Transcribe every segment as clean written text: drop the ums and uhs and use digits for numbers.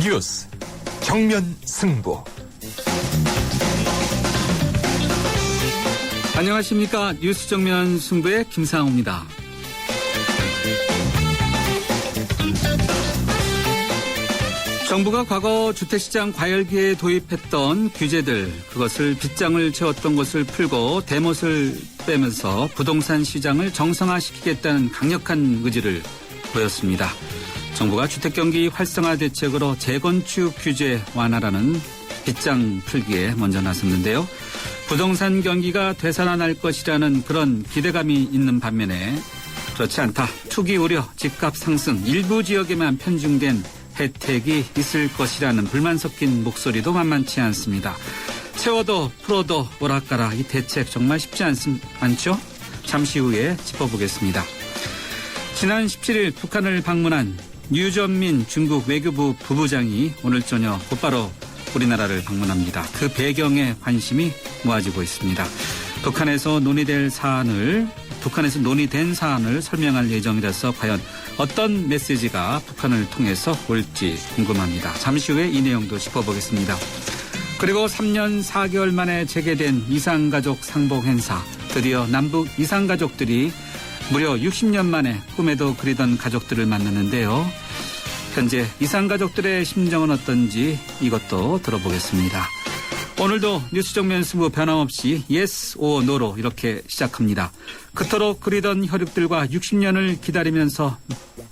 뉴스 정면 승부. 안녕하십니까. 뉴스 정면 승부의 김상우입니다. 정부가 과거 주택시장 과열기에 도입했던 규제들, 그것을 빗장을 채웠던 것을 풀고 대못을 빼면서 부동산 시장을 정상화시키겠다는 강력한 의지를 보였습니다. 정부가 주택경기 활성화 대책으로 재건축 규제 완화라는 빗장 풀기에 먼저 나섰는데요. 부동산 경기가 되살아날 것이라는 그런 기대감이 있는 반면에 그렇지 않다. 투기 우려, 집값 상승, 일부 지역에만 편중된 혜택이 있을 것이라는 불만 섞인 목소리도 만만치 않습니다. 채워도 풀어도 오락가락 이 대책 정말 쉽지 않죠? 잠시 후에 짚어보겠습니다. 지난 17일 북한을 방문한 유전민 중국 외교부 부부장이 오늘 저녁 곧바로 우리나라를 방문합니다. 그 배경에 관심이 모아지고 있습니다. 북한에서 논의된 사안을 설명할 예정이라서 과연 어떤 메시지가 북한을 통해서 올지 궁금합니다. 잠시 후에 이 내용도 짚어보겠습니다. 그리고 3년 4개월 만에 재개된 이산가족 상봉 행사. 드디어 남북 이산가족들이 무려 60년 만에 꿈에도 그리던 가족들을 만났는데요. 현재 이산가족들의 심정은 어떤지 이것도 들어보겠습니다. 오늘도 뉴스 정면 승부 변함없이 yes or no로 이렇게 시작합니다. 그토록 그리던 혈육들과 60년을 기다리면서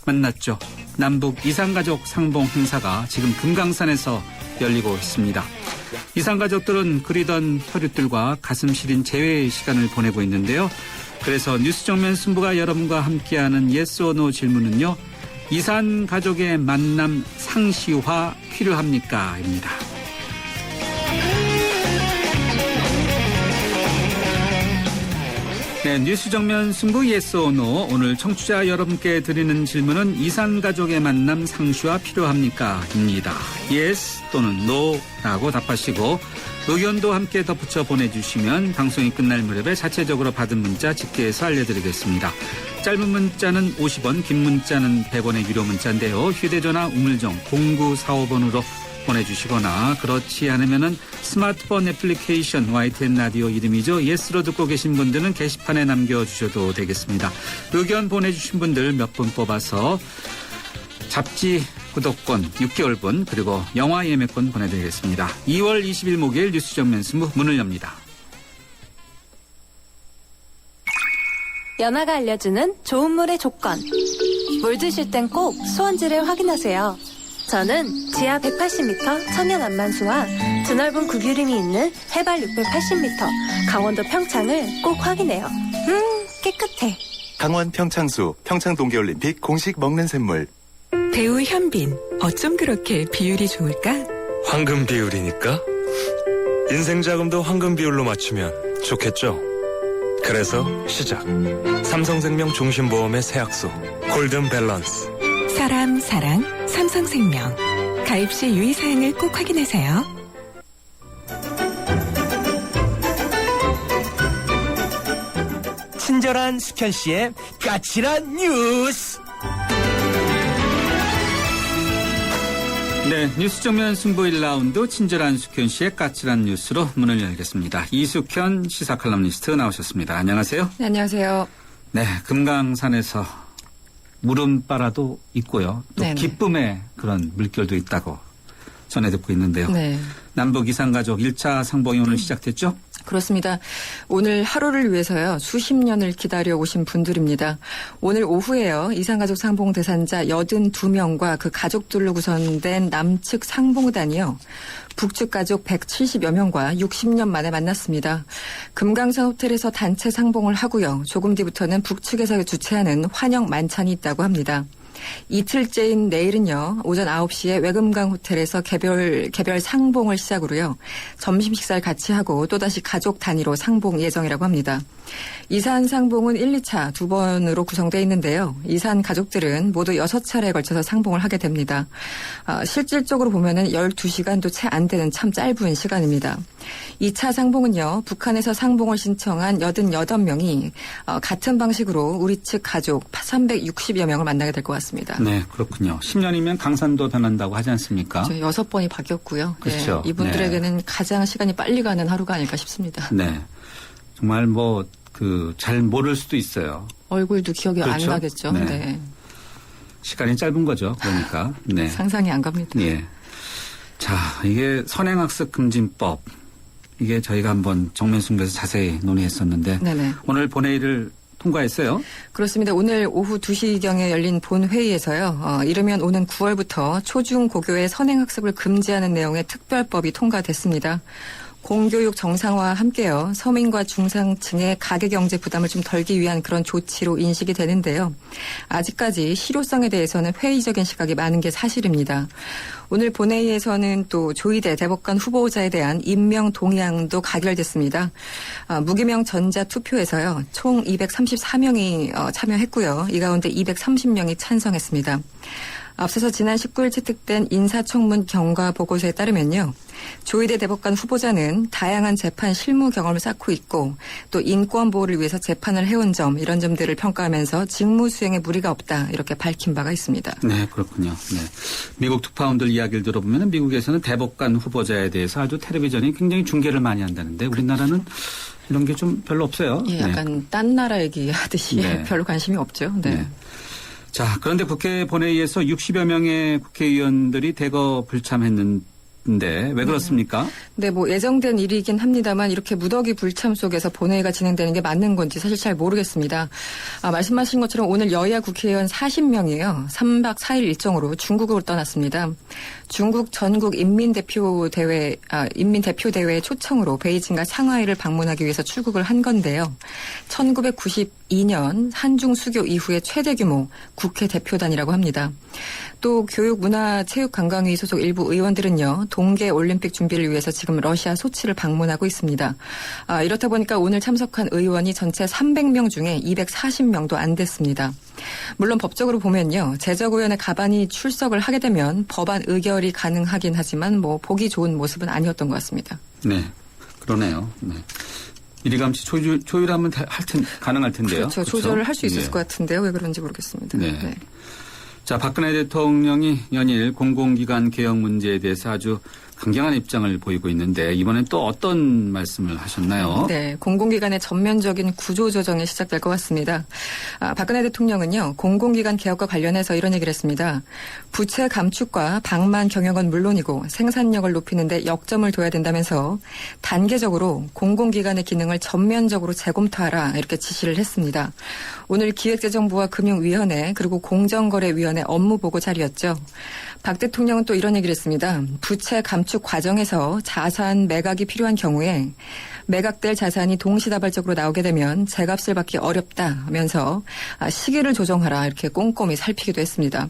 만났죠. 남북 이산가족 상봉 행사가 지금 금강산에서 열리고 있습니다. 이산가족들은 그리던 혈육들과 가슴 시린 재회의 시간을 보내고 있는데요. 그래서 뉴스 정면 승부가 여러분과 함께하는 yes or no 질문은요. 이산가족의 만남 상시화 필요합니까? 입니다. 네, 뉴스 정면 승부 yes or no. 오늘 청취자 여러분께 드리는 질문은 이산가족의 만남 상시화 필요합니까? 입니다. yes 또는 no라고 답하시고 의견도 함께 덧붙여 보내주시면 방송이 끝날 무렵에 자체적으로 받은 문자 집계해서 알려드리겠습니다. 짧은 문자는 50원, 긴 문자는 100원의 유료 문자인데요. 휴대전화 우물정 0945번으로 보내주시거나 그렇지 않으면은 스마트폰 애플리케이션 YTN 라디오 이름이죠. 예스로 듣고 계신 분들은 게시판에 남겨주셔도 되겠습니다. 의견 보내주신 분들 몇 분 뽑아서 잡지 구독권 6개월분 그리고 영화 예매권 보내드리겠습니다. 2월 20일 목요일 뉴스 정면 승부 문을 엽니다. 연아가 알려주는 좋은 물의 조건. 물 드실 땐 꼭 수원지를 확인하세요. 저는 지하 180m 천연 안만수와 드넓은 구규림이 있는 해발 680m 강원도 평창을 꼭 확인해요. 깨끗해. 강원 평창수, 평창 동계올림픽 공식 먹는 샘물. 배우 현빈, 어쩜 그렇게 비율이 좋을까? 황금 비율이니까? 인생 자금도 황금 비율로 맞추면 좋겠죠? 그래서 시작. 삼성생명 종신보험의 세약수 골든 밸런스. 사람, 사랑, 삼성생명. 가입 시 유의사항을 꼭 확인하세요. 친절한 숙현 씨의 까칠한 뉴스. 네, 뉴스 정면 승부 1라운드 친절한 숙현 씨의 까칠한 뉴스로 문을 열겠습니다. 이숙현 시사 칼럼니스트 나오셨습니다. 안녕하세요. 네, 안녕하세요. 네, 금강산에서 물음바라도 있고요. 또 네네. 기쁨의 그런 물결도 있다고 전해 듣고 있는데요. 네. 남북 이산가족 1차 상봉이 오늘 시작됐죠? 그렇습니다. 오늘 하루를 위해서요. 수십 년을 기다려 오신 분들입니다. 오늘 오후에요. 이산가족 상봉 대상자 82명과 그 가족들로 구성된 남측 상봉단이요. 북측 가족 170여 명과 60년 만에 만났습니다. 금강산 호텔에서 단체 상봉을 하고요. 조금 뒤부터는 북측에서 주최하는 환영 만찬이 있다고 합니다. 이틀째인 내일은요, 오전 9시에 외금강 호텔에서 개별 상봉을 시작으로요, 점심 식사를 같이 하고 또다시 가족 단위로 상봉 예정이라고 합니다. 이산 상봉은 1, 2차 두 번으로 구성되어 있는데요. 이산 가족들은 모두 6차례에 걸쳐서 상봉을 하게 됩니다. 실질적으로 보면은 12시간도 채 안 되는 참 짧은 시간입니다. 2차 상봉은요, 북한에서 상봉을 신청한 88명이 같은 방식으로 우리 측 가족 360여 명을 만나게 될 것 같습니다. 네, 그렇군요. 10년이면 강산도 변한다고 하지 않습니까? 6번이 바뀌었고요. 그렇죠. 네, 이분들에게는 가장 시간이 빨리 가는 하루가 아닐까 싶습니다. 네. 정말 잘 모를 수도 있어요. 얼굴도 기억이 그렇죠? 안 나겠죠. 네. 네. 시간이 짧은 거죠. 그러니까. 네. 상상이 안 갑니다. 예. 자, 이게 선행학습 금진법. 이게 저희가 한번 정면승부에서 자세히 논의했었는데 네네. 오늘 본회의를 통과했어요. 그렇습니다. 오늘 오후 2시경에 열린 본회의에서요. 이르면 오는 9월부터 초중 고교의 선행학습을 금지하는 내용의 특별법이 통과됐습니다. 공교육 정상화와 함께요. 서민과 중상층의 가계경제 부담을 좀 덜기 위한 그런 조치로 인식이 되는데요. 아직까지 실효성에 대해서는 회의적인 시각이 많은 게 사실입니다. 오늘 본회의에서는 또 조희대 대법관 후보자에 대한 임명 동의안도 가결됐습니다. 무기명 전자투표에서요. 총 234명이 참여했고요. 이 가운데 230명이 찬성했습니다. 앞서서 지난 19일 채택된 인사청문 경과 보고서에 따르면요. 조희대 대법관 후보자는 다양한 재판 실무 경험을 쌓고 있고 또 인권 보호를 위해서 재판을 해온 점 이런 점들을 평가하면서 직무 수행에 무리가 없다 이렇게 밝힌 바가 있습니다. 네, 그렇군요. 네. 미국 특파원들 이야기를 들어보면 미국에서는 대법관 후보자에 대해서 아주 텔레비전이 굉장히 중계를 많이 한다는데 우리나라는 이런 게 좀 별로 없어요. 예, 약간 네. 딴 나라 얘기하듯이 네. 별로 관심이 없죠. 네. 네. 자, 그런데 국회 본회의에서 60여 명의 국회의원들이 대거 불참했는데 왜 그렇습니까? 네, 예정된 일이긴 합니다만 이렇게 무더기 불참 속에서 본회의가 진행되는 게 맞는 건지 사실 잘 모르겠습니다. 말씀하신 것처럼 오늘 여야 국회의원 40명이에요. 3박 4일 일정으로 중국으로 떠났습니다. 중국 전국 인민대표대회 초청으로 베이징과 상하이를 방문하기 위해서 출국을 한 건데요. 1992년 한중 수교 이후에 최대 규모 국회 대표단이라고 합니다. 또 교육문화체육관광위 소속 일부 의원들은요. 동계올림픽 준비를 위해서 지금 러시아 소치를 방문하고 있습니다. 이렇다 보니까 오늘 참석한 의원이 전체 300명 중에 240명도 안 됐습니다. 물론 법적으로 보면요. 제적의원의 가반이 출석을 하게 되면 법안 의결이 가능하긴 하지만 보기 좋은 모습은 아니었던 것 같습니다. 네, 그러네요. 네. 이리감치 조율하면 가능할 텐데요. 그렇죠. 그렇죠? 조절을 할 수 있을 네. 것 같은데요. 왜 그런지 모르겠습니다. 네. 자, 박근혜 대통령이 연일 공공기관 개혁 문제에 대해서 아주 강경한 입장을 보이고 있는데 이번엔 또 어떤 말씀을 하셨나요? 네, 공공기관의 전면적인 구조조정이 시작될 것 같습니다. 박근혜 대통령은요, 공공기관 개혁과 관련해서 이런 얘기를 했습니다. 부채 감축과 방만 경영은 물론이고 생산력을 높이는 데 역점을 둬야 된다면서 단계적으로 공공기관의 기능을 전면적으로 재검토하라 이렇게 지시를 했습니다. 오늘 기획재정부와 금융위원회 그리고 공정거래위원회 업무보고 자리였죠. 박 대통령은 또 이런 얘기를 했습니다. 부채 감축 과정에서 자산 매각이 필요한 경우에 매각될 자산이 동시다발적으로 나오게 되면 재값을 받기 어렵다 하면서 시기를 조정하라 이렇게 꼼꼼히 살피기도 했습니다.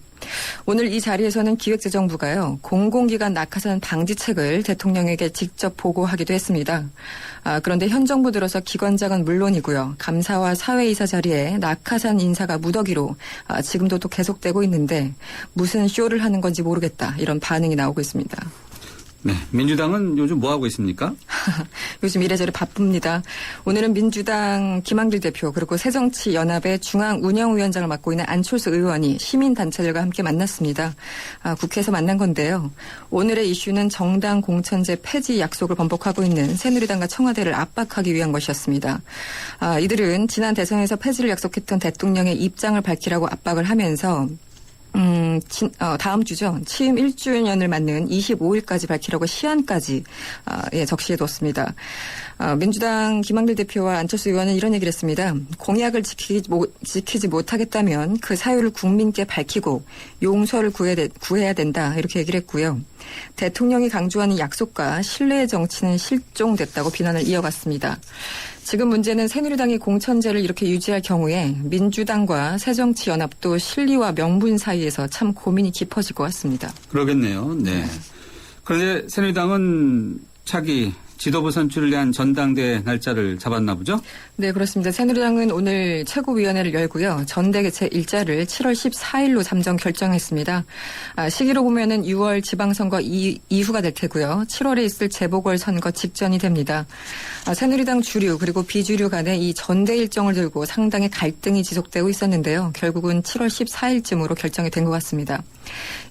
오늘 이 자리에서는 기획재정부가요. 공공기관 낙하산 방지책을 대통령에게 직접 보고하기도 했습니다. 그런데 현 정부 들어서 기관장은 물론이고요. 감사와 사회이사 자리에 낙하산 인사가 무더기로 지금도 또 계속되고 있는데 무슨 쇼를 하는 건지 모르겠다 이런 반응이 나오고 있습니다. 네, 민주당은 요즘 뭐 하고 있습니까? 요즘 이래저래 바쁩니다. 오늘은 민주당 김한길 대표 그리고 새정치연합의 중앙운영위원장을 맡고 있는 안철수 의원이 시민단체들과 함께 만났습니다. 국회에서 만난 건데요. 오늘의 이슈는 정당 공천제 폐지 약속을 번복하고 있는 새누리당과 청와대를 압박하기 위한 것이었습니다. 이들은 지난 대선에서 폐지를 약속했던 대통령의 입장을 밝히라고 압박을 하면서 다음 주죠. 취임 1주년을 맞는 25일까지 밝히라고 시한까지 적시해뒀습니다. 민주당 김한길 대표와 안철수 의원은 이런 얘기를 했습니다. 공약을 지키지 못하겠다면 그 사유를 국민께 밝히고 용서를 구해야 된다 이렇게 얘기를 했고요. 대통령이 강조하는 약속과 신뢰의 정치는 실종됐다고 비난을 이어갔습니다. 지금 문제는 새누리당이 공천제를 이렇게 유지할 경우에 민주당과 새정치연합도 실리와 명분 사이에서 참 고민이 깊어질 것 같습니다. 그러겠네요. 네. 그런데 새누리당은 차기 지도부 선출을 위한 전당대 날짜를 잡았나 보죠? 네, 그렇습니다. 새누리당은 오늘 최고위원회를 열고요. 전대 개최 일자를 7월 14일로 잠정 결정했습니다. 시기로 보면은 6월 지방선거 이후가 될 테고요. 7월에 있을 재보궐선거 직전이 됩니다. 새누리당 주류 그리고 비주류 간에 이 전대 일정을 들고 상당히 갈등이 지속되고 있었는데요. 결국은 7월 14일쯤으로 결정이 된 것 같습니다.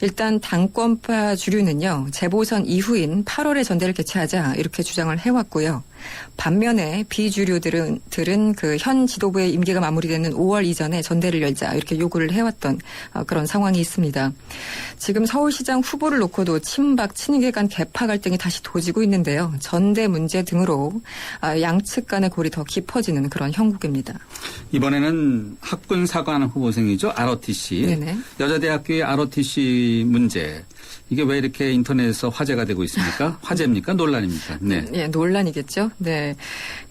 일단 당권파 주류는요. 재보선 이후인 8월에 전대를 개최하자 이렇게 주장을 해왔고요. 반면에 비주류들은 그 현 지도부의 임기가 마무리되는 5월 이전에 전대를 열자 이렇게 요구를 해왔던 그런 상황이 있습니다. 지금 서울시장 후보를 놓고도 친박 친이계 간 개파 갈등이 다시 도지고 있는데요. 전대 문제 등으로 양측 간의 골이 더 깊어지는 그런 형국입니다. 이번에는 학군 사관 후보생이죠. ROTC. 네네. 여자대학교의 ROTC 문제. 이게 왜 이렇게 인터넷에서 화제가 되고 있습니까? 화제입니까? 논란입니까? 네. 네, 논란이겠죠. 네.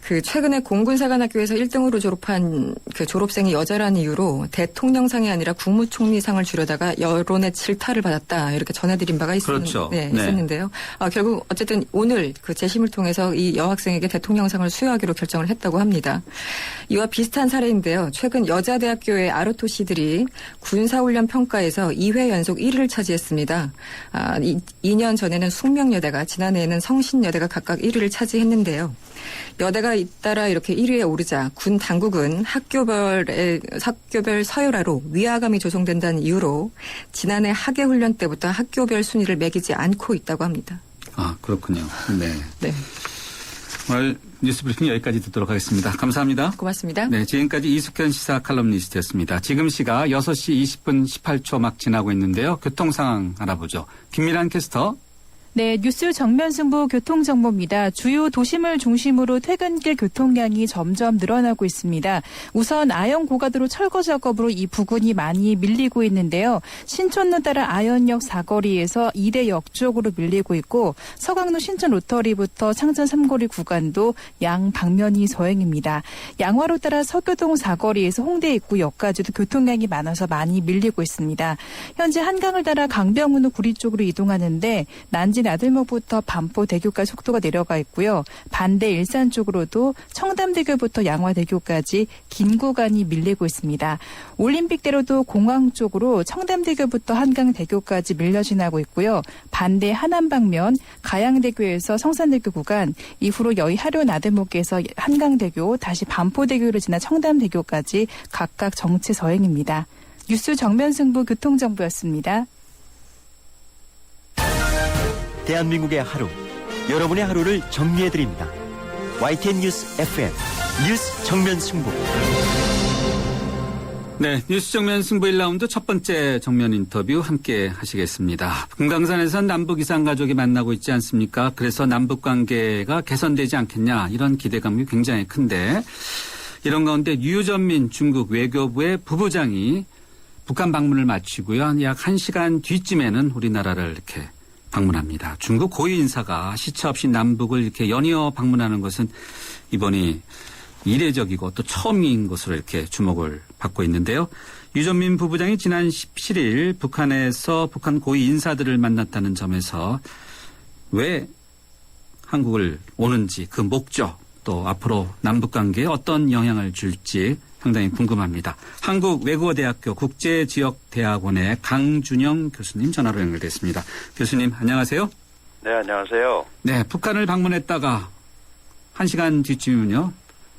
그 최근에 공군사관학교에서 1등으로 졸업한 그 졸업생이 여자라는 이유로 대통령상이 아니라 국무총리상을 주려다가 여론의 질타를 받았다. 이렇게 전해드린 바가 그렇죠. 네. 있었는데요. 결국 어쨌든 오늘 그 재심을 통해서 이 여학생에게 대통령상을 수여하기로 결정을 했다고 합니다. 이와 비슷한 사례인데요. 최근 여자대학교의 ROTC들이 군사훈련 평가에서 2회 연속 1위를 차지했습니다. 2년 전에는 숙명여대가 지난해에는 성신여대가 각각 1위를 차지했는데요. 여대가 잇따라 이렇게 1위에 오르자 군 당국은 학교별 서열화로 위화감이 조성된다는 이유로 지난해 학예훈련 때부터 학교별 순위를 매기지 않고 있다고 합니다. 아, 그렇군요. 네. 네. 오늘 뉴스브리핑 여기까지 듣도록 하겠습니다. 감사합니다. 고맙습니다. 네, 지금까지 이숙현 시사 칼럼니스트였습니다. 지금 시각 6시 20분 18초 막 지나고 있는데요. 교통 상황 알아보죠. 김미란 캐스터. 네, 뉴스 정면 승부 교통정보입니다. 주요 도심을 중심으로 퇴근길 교통량이 점점 늘어나고 있습니다. 우선 아영 고가도로 철거 작업으로 이 부근이 많이 밀리고 있는데요. 신촌로 따라 아현역 사거리에서 이대역 쪽으로 밀리고 있고 서강로 신촌 로터리부터 창전 삼거리 구간도 양 방면이 서행입니다. 양화로 따라 서교동 사거리에서 홍대 입구역까지도 교통량이 많아서 많이 밀리고 있습니다. 현재 한강을 따라 강병훈로 구리 쪽으로 이동하는데 난지 나들목부터 반포대교까지 속도가 내려가 있고요. 반대 일산 쪽으로도 청담대교부터 양화대교까지 긴 구간이 밀리고 있습니다. 올림픽대로도 공항 쪽으로 청담대교부터 한강대교까지 밀려 지나고 있고요. 반대 하남 방면 가양대교에서 성산대교 구간, 이후로 여의 하료 나들목에서 한강대교, 다시 반포대교를 지나 청담대교까지 각각 정체 서행입니다. 뉴스 정면 승부 교통정보였습니다. 대한민국의 하루, 여러분의 하루를 정리해드립니다. YTN 뉴스 FM, 뉴스 정면 승부. 네, 뉴스 정면 승부 1라운드 첫 번째 정면 인터뷰 함께 하시겠습니다. 금강산에선 남북 이산 가족이 만나고 있지 않습니까? 그래서 남북 관계가 개선되지 않겠냐 이런 기대감이 굉장히 큰데 이런 가운데 유전민 중국 외교부의 부부장이 북한 방문을 마치고요. 약 1시간 뒤쯤에는 우리나라를 이렇게 방문합니다. 중국 고위 인사가 시차 없이 남북을 이렇게 연이어 방문하는 것은 이번이 이례적이고 또 처음인 것으로 이렇게 주목을 받고 있는데요. 유전민 부부장이 지난 17일 북한에서 북한 고위 인사들을 만났다는 점에서 왜 한국을 오는지 그 목적 또 앞으로 남북관계에 어떤 영향을 줄지 상당히 궁금합니다. 한국외국어대학교 국제지역대학원의 강준영 교수님 전화로 연결됐습니다. 교수님 안녕하세요. 네, 안녕하세요. 네, 북한을 방문했다가 1시간 뒤쯤이면요.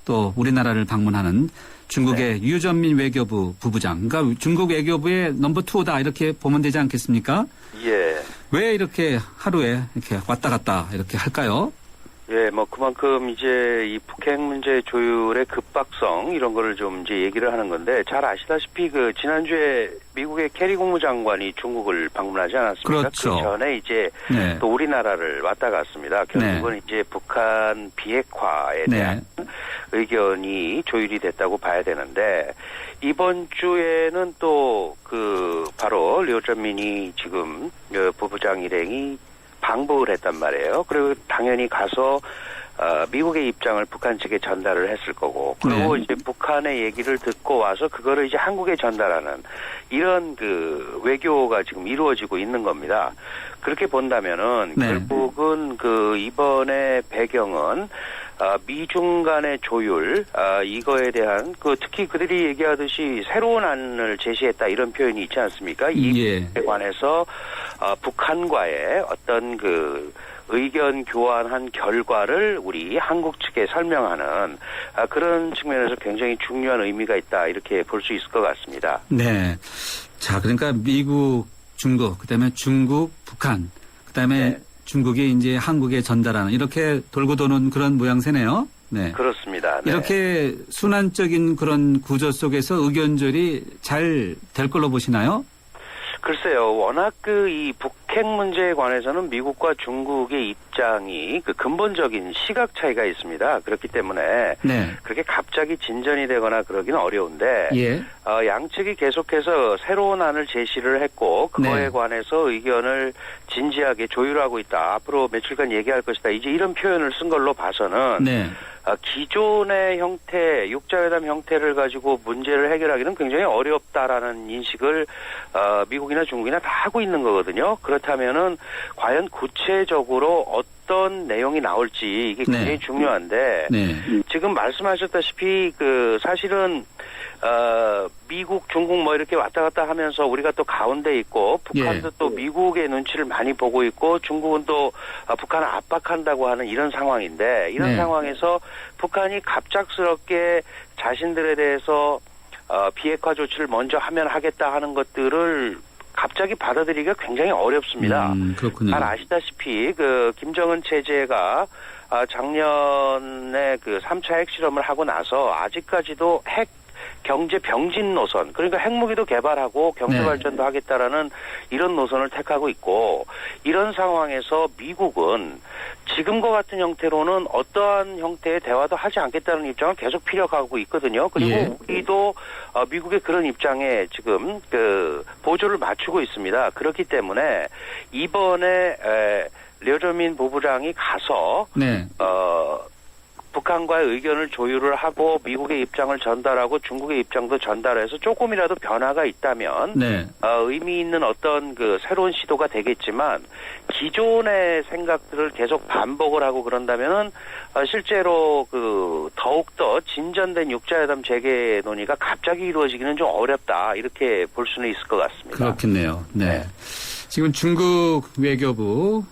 또 우리나라를 방문하는 중국의 유전민 외교부 부부장. 그러니까 중국 외교부의 넘버 2다 이렇게 보면 되지 않겠습니까? 예. 왜 이렇게 하루에 이렇게 왔다 갔다 이렇게 할까요? 예, 뭐 그만큼 이제 이 북핵 문제 조율의 급박성 이런 거를 좀 이제 얘기를 하는 건데 잘 아시다시피 그 지난주에 미국의 케리 국무장관이 중국을 방문하지 않았습니까? 그렇죠. 그 전에 이제 네. 또 우리나라를 왔다 갔습니다. 결국은 네. 이제 북한 비핵화에 대한 의견이 조율이 됐다고 봐야 되는데 이번 주에는 또 그 바로 류전민이 지금 부부장 일행이 방북을 했단 말이에요. 그리고 당연히 가서 미국의 입장을 북한 측에 전달을 했을 거고, 그리고 네. 이제 북한의 얘기를 듣고 와서 그거를 이제 한국에 전달하는 이런 그 외교가 지금 이루어지고 있는 겁니다. 그렇게 본다면은 네. 결국은 그 이번에 배경은 미중 간의 조율, 이거에 대한 그 특히 그들이 얘기하듯이 새로운 안을 제시했다 이런 표현이 있지 않습니까? 이에 관해서 북한과의 어떤 그 의견 교환한 결과를 우리 한국 측에 설명하는 그런 측면에서 굉장히 중요한 의미가 있다 이렇게 볼 수 있을 것 같습니다. 네. 자, 그러니까 미국, 중국, 그다음에 중국, 북한, 그다음에 중국이 이제 한국에 전달하는 이렇게 돌고 도는 그런 모양새네요. 네. 그렇습니다. 네. 이렇게 순환적인 그런 구조 속에서 의견절이 잘 될 걸로 보시나요? 글쎄요, 워낙 이 북핵 문제에 관해서는 미국과 중국의 입장이 그 근본적인 시각 차이가 있습니다. 그렇기 때문에 그렇게 갑자기 진전이 되거나 그러기는 어려운데 양측이 계속해서 새로운 안을 제시를 했고 그거에 관해서 의견을 진지하게 조율하고 있다. 앞으로 며칠간 얘기할 것이다. 이제 이런 표현을 쓴 걸로 봐서는 기존의 형태, 육자회담 형태를 가지고 문제를 해결하기는 굉장히 어렵다라는 인식을 미국이나 중국이나 다 하고 있는 거거든요. 그렇다면은 과연 구체적으로 어떤 내용이 나올지 이게 굉장히 중요한데 지금 말씀하셨다시피 그 사실은 미국, 중국 뭐 이렇게 왔다 갔다 하면서 우리가 또 가운데 있고 북한도 또 미국의 눈치를 많이 보고 있고 중국은 또 북한을 압박한다고 하는 이런 상황인데 이런 상황에서 북한이 갑작스럽게 자신들에 대해서 비핵화 조치를 먼저 하면 하겠다 하는 것들을 갑자기 받아들이기가 굉장히 어렵습니다. 그렇군요. 잘 아시다시피 그 김정은 체제가 작년에 그 3차 핵실험을 하고 나서 아직까지도 핵 경제 병진 노선, 그러니까 핵무기도 개발하고 경제 발전도 하겠다라는 이런 노선을 택하고 있고 이런 상황에서 미국은 지금과 같은 형태로는 어떠한 형태의 대화도 하지 않겠다는 입장을 계속 피력하고 있거든요. 그리고 우리도 미국의 그런 입장에 지금 그 보조를 맞추고 있습니다. 그렇기 때문에 이번에 려저민 부부장이 가서 북한과의 의견을 조율을 하고 미국의 입장을 전달하고 중국의 입장도 전달해서 조금이라도 변화가 있다면 의미 있는 어떤 그 새로운 시도가 되겠지만 기존의 생각들을 계속 반복을 하고 그런다면은 실제로 그 더욱더 진전된 육자회담 재개 논의가 갑자기 이루어지기는 좀 어렵다 이렇게 볼 수는 있을 것 같습니다. 그렇겠네요. 지금 중국 외교부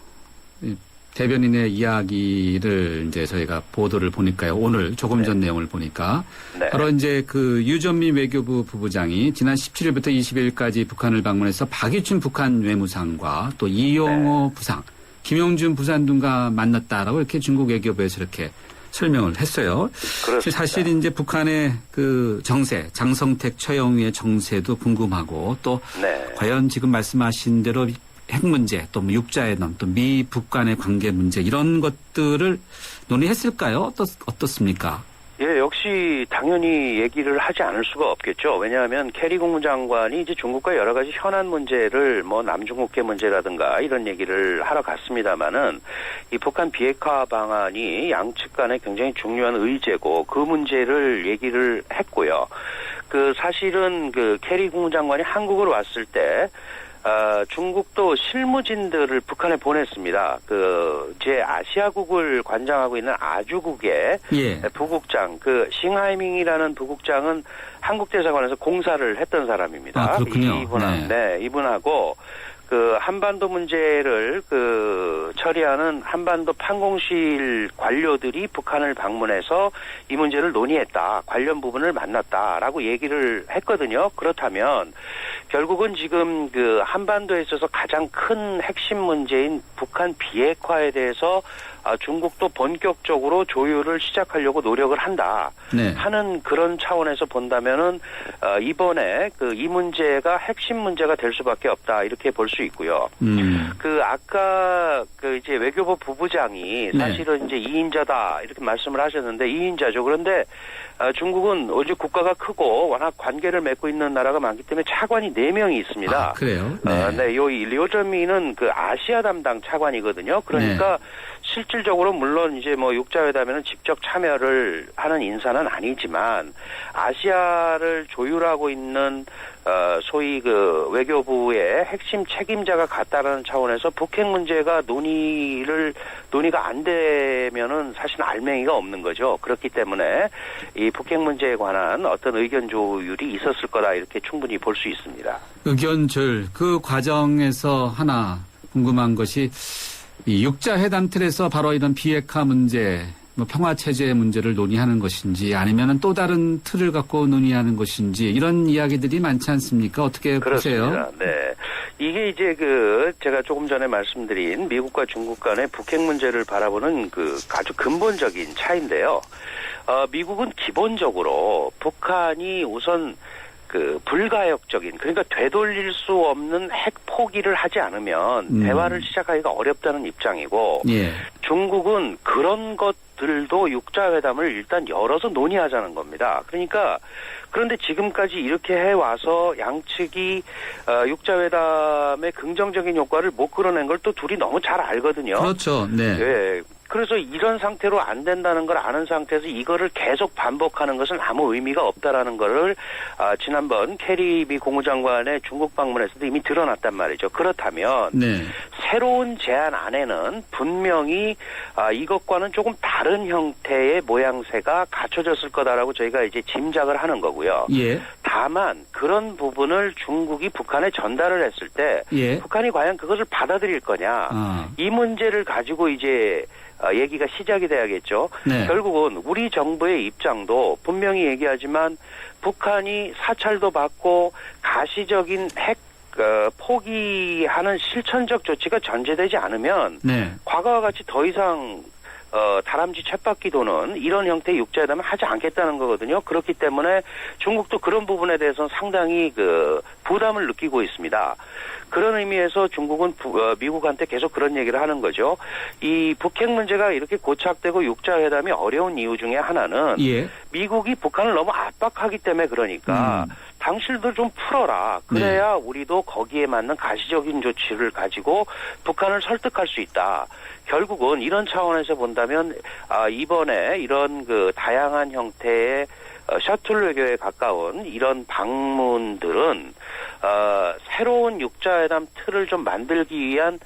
대변인의 이야기를 이제 저희가 보도를 보니까요. 오늘 조금 전 내용을 보니까 바로 이제 그 유전민 외교부 부부장이 지난 17일부터 20일까지 북한을 방문해서 박이춘 북한 외무상과 또 이용호 부상, 김용준 부산둥과 만났다라고 이렇게 중국 외교부에서 이렇게 설명을 했어요. 그렇습니다. 사실 이제 북한의 그 정세, 장성택, 최영우의 정세도 궁금하고 또 과연 지금 말씀하신 대로 핵 문제, 또 육자회담, 또 미북 간의 관계 문제 이런 것들을 논의했을까요? 어떻습니까? 예, 역시 당연히 얘기를 하지 않을 수가 없겠죠. 왜냐하면 캐리 국무장관이 이제 중국과 여러 가지 현안 문제를 뭐 남중국해 문제라든가 이런 얘기를 하러 갔습니다마는 이 북한 비핵화 방안이 양측 간에 굉장히 중요한 의제고 그 문제를 얘기를 했고요. 그 사실은 그 캐리 국무장관이 한국을 왔을 때 중국도 실무진들을 북한에 보냈습니다. 제 아시아국을 관장하고 있는 아주국의 부국장, 싱하이밍이라는 부국장은 한국 대사관에서 공사를 했던 사람입니다. 그렇군요. 이분하고 한반도 문제를 처리하는 한반도 판공실 관료들이 북한을 방문해서 이 문제를 논의했다. 관련 부분을 만났다라고 얘기를 했거든요. 그렇다면 결국은 지금 한반도에 있어서 가장 큰 핵심 문제인 북한 비핵화에 대해서 중국도 본격적으로 조율을 시작하려고 노력을 한다 하는 그런 차원에서 본다면은 이번에 이 문제가 핵심 문제가 될 수밖에 없다 이렇게 볼 수 있고요. 아까 이제 외교부 부부장이 사실은 이제 2인자다 이렇게 말씀을 하셨는데 2인자죠. 그런데 중국은 어제 국가가 크고 워낙 관계를 맺고 있는 나라가 많기 때문에 차관이 4명이 있습니다. 그래요? 요 려저민은 아시아 담당 차관이거든요. 그러니까 실질적으로 물론 이제 뭐 육자회담에는 직접 참여를 하는 인사는 아니지만 아시아를 조율하고 있는 소위 그 외교부의 핵심 책임자가 같다라는 차원에서 북핵 문제가 논의가 안 되면은 사실 알맹이가 없는 거죠. 그렇기 때문에 이 북핵 문제에 관한 어떤 의견 조율이 있었을 거다 이렇게 충분히 볼 수 있습니다. 의견 조율 그 과정에서 하나 궁금한 것이 이 육자회담 틀에서 바로 이런 비핵화 문제, 뭐 평화체제 문제를 논의하는 것인지 아니면은 또 다른 틀을 갖고 논의하는 것인지 이런 이야기들이 많지 않습니까? 어떻게 그렇습니다. 보세요? 네. 이게 이제 제가 조금 전에 말씀드린 미국과 중국 간의 북핵 문제를 바라보는 아주 근본적인 차이인데요. 미국은 기본적으로 북한이 우선 불가역적인, 그러니까 되돌릴 수 없는 핵 포기를 하지 않으면 대화를 시작하기가 어렵다는 입장이고, 예. 중국은 그런 것들도 육자회담을 일단 열어서 논의하자는 겁니다. 그런데 지금까지 이렇게 해와서 양측이 육자회담의 긍정적인 효과를 못 끌어낸 걸 또 둘이 너무 잘 알거든요. 그렇죠. 네. 네. 그래서 이런 상태로 안 된다는 걸 아는 상태에서 이거를 계속 반복하는 것은 아무 의미가 없다라는 거를 지난번 캐리 미 국무장관의 중국 방문에서도 이미 드러났단 말이죠. 그렇다면 네. 새로운 제안 안에는 분명히 이것과는 조금 다른 형태의 모양새가 갖춰졌을 거다라고 저희가 이제 짐작을 하는 거고요. 예. 다만 그런 부분을 중국이 북한에 전달을 했을 때 예. 북한이 과연 그것을 받아들일 거냐. 이 문제를 가지고 이제 얘기가 시작이 돼야겠죠. 네. 결국은 우리 정부의 입장도 분명히 얘기하지만 북한이 사찰도 받고 가시적인 핵 포기하는 실천적 조치가 전제되지 않으면 네. 과거와 같이 더 이상 다람쥐 쳇바퀴 도는 이런 형태의 육자회담을 하지 않겠다는 거거든요. 그렇기 때문에 중국도 그런 부분에 대해서는 상당히 부담을 느끼고 있습니다. 그런 의미에서 중국은 미국한테 계속 그런 얘기를 하는 거죠. 이 북핵 문제가 이렇게 고착되고 육자회담이 어려운 이유 중에 하나는 예. 미국이 북한을 너무 압박하기 때문에 그러니까 당신들 좀 풀어라. 그래야 우리도 거기에 맞는 가시적인 조치를 가지고 북한을 설득할 수 있다. 결국은 이런 차원에서 본다면 이번에 이런 다양한 형태의 셔틀 외교에 가까운 이런 방문들은 새로운 육자회담 틀을 좀 만들기 위한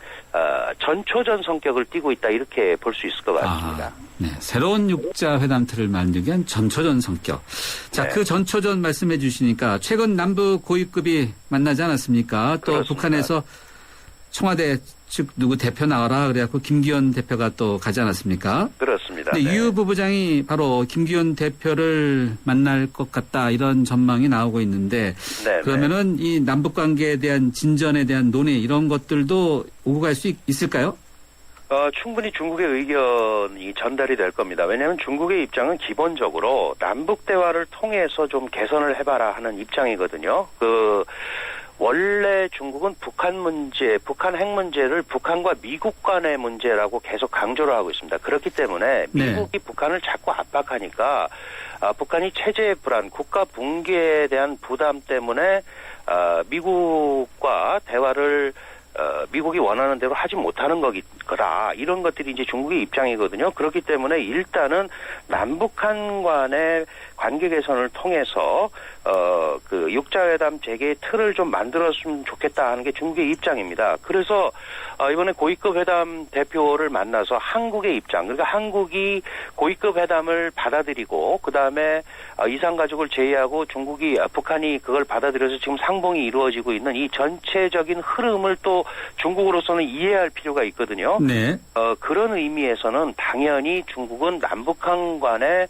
전초전 성격을 띠고 있다 이렇게 볼 수 있을 것 같습니다. 네. 새로운 육자회담 틀을 만들기 위한 전초전 성격. 자, 네. 그 전초전 말씀해 주시니까 최근 남북 고위급이 만나지 않았습니까? 또 그렇습니다. 북한에서 청와대 측 누구 대표 나와라 그래갖고 김기현 대표가 또 가지 않았습니까? 그렇습니다. 근데 네. 유 부부장이 바로 김기현 대표를 만날 것 같다 이런 전망이 나오고 있는데 네, 그러면은 이 남북 관계에 대한 진전에 대한 논의 이런 것들도 오고 갈 수 있을까요? 충분히 중국의 의견이 전달이 될 겁니다. 왜냐하면 중국의 입장은 기본적으로 남북 대화를 통해서 좀 개선을 해봐라 하는 입장이거든요. 원래 중국은 북한 핵 문제를 북한과 미국 간의 문제라고 계속 강조를 하고 있습니다. 그렇기 때문에 미국이 북한을 자꾸 압박하니까 북한이 체제의 불안, 국가 붕괴에 대한 부담 때문에 미국과 대화를 미국이 원하는 대로 하지 못하는 거다. 이런 것들이 이제 중국의 입장이거든요. 그렇기 때문에 일단은 남북한 간의 관계 개선을 통해서 육자회담 재개의 틀을 좀 만들었으면 좋겠다 하는 게 중국의 입장입니다. 그래서 이번에 고위급 회담 대표를 만나서 한국의 입장, 그러니까 한국이 고위급 회담을 받아들이고 그다음에 이산가족을 제외하고 북한이 그걸 받아들여서 지금 상봉이 이루어지고 있는 이 전체적인 흐름을 또 중국으로서는 이해할 필요가 있거든요. 네. 그런 의미에서는 당연히 중국은 남북한 간의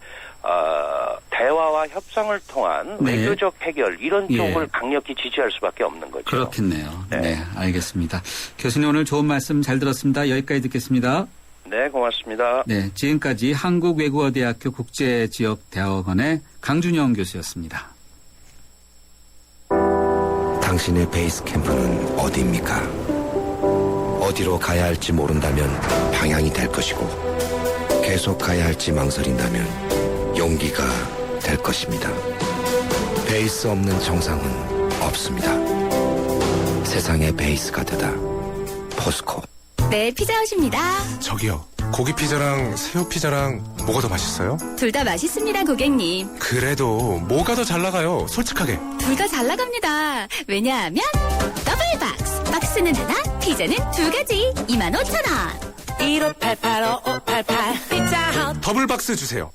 대화와 협상을 통한 외교적 해결 이런 쪽을 강력히 지지할 수밖에 없는 거죠. 그렇겠네요. 네, 알겠습니다. 교수님 오늘 좋은 말씀 잘 들었습니다. 여기까지 듣겠습니다. 네, 고맙습니다. 네, 지금까지 한국외국어대학교 국제지역대학원의 강준영 교수였습니다. 당신의 베이스 캠프는 어디입니까? 어디로 가야 할지 모른다면 방향이 될 것이고 계속 가야 할지 망설인다면 용기가 될 것입니다. 베이스 없는 정상은 없습니다. 세상의 베이스가 되다. 포스코. 네, 피자헛입니다. 저기요, 고기 피자랑 새우 피자랑 뭐가 더 맛있어요? 둘 다 맛있습니다, 고객님. 그래도 뭐가 더 잘 나가요? 솔직하게. 둘 다 잘 나갑니다. 왜냐하면 더블 박스. 박스는 하나, 피자는 두 가지. 25,000원. 15885588 피자헛. 더블 박스 주세요.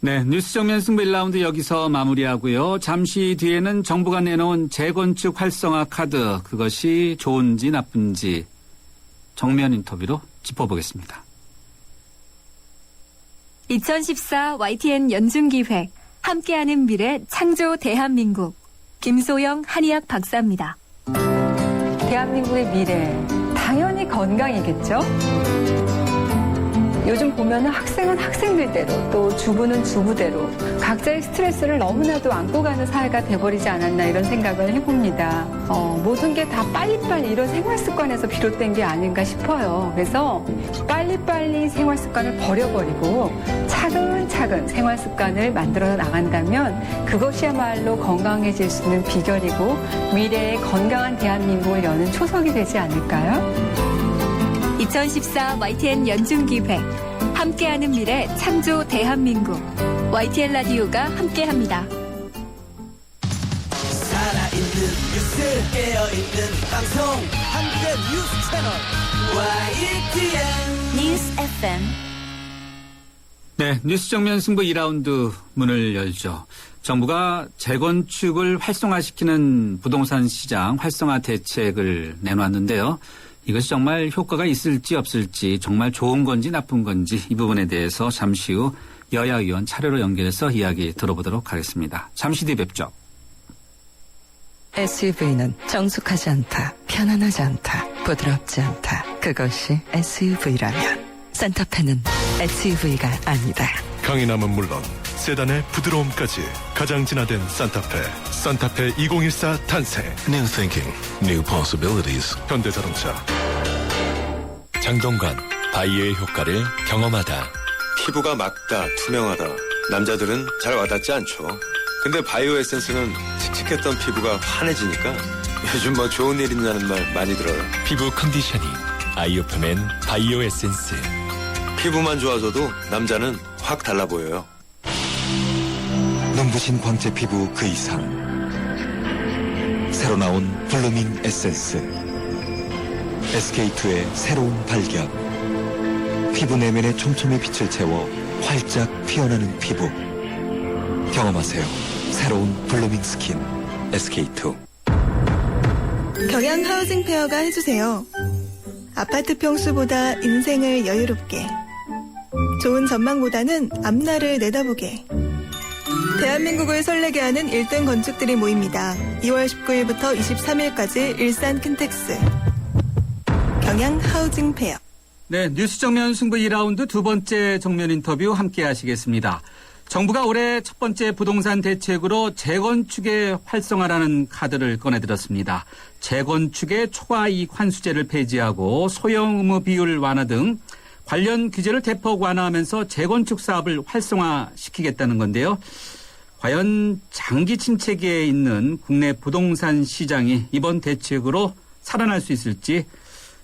네, 뉴스 정면 승부 1라운드 여기서 마무리하고요. 잠시 뒤에는 정부가 내놓은 재건축 활성화 카드, 그것이 좋은지 나쁜지 정면 인터뷰로 짚어보겠습니다. 2014 YTN 연중기획 함께하는 미래 창조 대한민국 김소영 한의학 박사입니다. 대한민국의 미래 당연히 건강이겠죠? 요즘 보면은 학생은 학생들대로 또 주부는 주부대로 각자의 스트레스를 너무나도 안고 가는 사회가 돼버리지 않았나 이런 생각을 해봅니다. 모든 게 다 빨리빨리 이런 생활 습관에서 비롯된 게 아닌가 싶어요. 그래서 빨리빨리 생활 습관을 버려버리고 차근차근 생활 습관을 만들어 나간다면 그것이야말로 건강해질 수 있는 비결이고 미래의 건강한 대한민국을 여는 초석이 되지 않을까요? 2014 YTN 연중기획 함께하는 미래 창조 대한민국 YTN 라디오가 함께합니다. 살아있는 뉴스 깨어있는 방송 한국의 뉴스 채널 YTN 뉴스 FM. 네, 뉴스 정면 승부 2라운드 문을 열죠. 정부가 재건축을 활성화시키는 부동산 시장 활성화 대책을 내놓았는데요. 이것이 정말 효과가 있을지 없을지, 정말 좋은 건지 나쁜 건지 이 부분에 대해서 잠시 후 여야 의원 차례로 연결해서 이야기 들어보도록 하겠습니다. 잠시 뒤 뵙죠. SUV는 정숙하지 않다, 편안하지 않다, 부드럽지 않다. 그것이 SUV라면 산타페는 SUV가 아니다. 강인함은 물론 세단의 부드러움까지 가장 진화된 산타페 2014 탄생. New thinking, new possibilities. 현대자동차. 장동건, 바이오의 효과를 경험하다. 피부가 맑다, 투명하다. 남자들은 잘 와닿지 않죠. 근데 바이오 에센스는 칙칙했던 피부가 환해지니까 요즘 뭐 좋은 일 있냐는 말 많이 들어요. 피부 컨디셔닝, 아이오프맨 바이오 에센스. 피부만 좋아져도 남자는 확 달라 보여요. 눈부신 광채 피부 그 이상. 새로 나온 블루밍 에센스. SK2의 새로운 발견. 피부 내면의 촘촘히 빛을 채워 활짝 피어나는 피부. 경험하세요. 새로운 블루밍 스킨. SK2. 경양 하우징 페어가 해주세요. 아파트 평수보다 인생을 여유롭게. 좋은 전망보다는 앞날을 내다보게. 대한민국을 설레게 하는 1등 건축들이 모입니다. 2월 19일부터 23일까지 일산 킨텍스. 경양 하우징 페어. 네, 뉴스 정면 승부 2라운드 두 번째 정면 인터뷰 함께 하시겠습니다. 정부가 올해 첫 번째 부동산 대책으로 재건축의 활성화라는 카드를 꺼내들었습니다. 재건축의 초과이익 환수제를 폐지하고 소형 의무 비율 완화 등 관련 규제를 대폭 완화하면서 재건축 사업을 활성화시키겠다는 건데요. 과연 장기 침체기에 있는 국내 부동산 시장이 이번 대책으로 살아날 수 있을지